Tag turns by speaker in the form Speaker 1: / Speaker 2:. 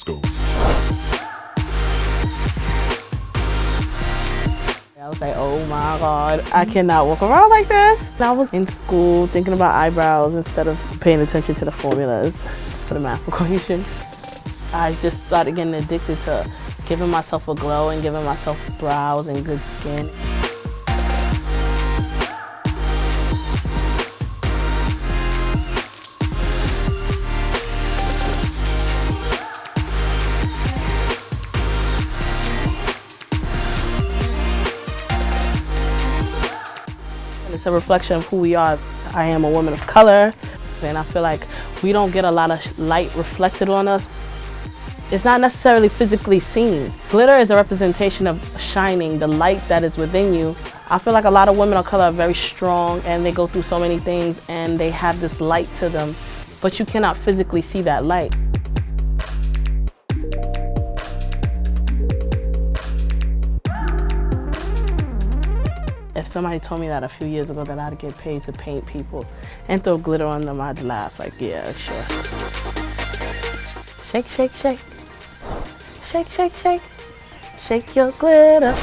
Speaker 1: school.
Speaker 2: I was like, oh my God, I cannot walk around like this. I was in school thinking about eyebrows instead of paying attention to the formulas for the math equation. I just started getting addicted to giving myself a glow and giving myself brows and good skin. It's a reflection of who we are. I am a woman of color, and I feel like we don't get a lot of light reflected on us. It's not necessarily physically seen. Glitter is a representation of shining, the light that is within you. I feel like a lot of women of color are very strong and they go through so many things and they have this light to them, but you cannot physically see that light. If somebody told me that a few years ago that I'd get paid to paint people and throw glitter on them, I'd laugh like, yeah, sure. Shake, shake, shake. Shake, shake, shake. Shake your glitter.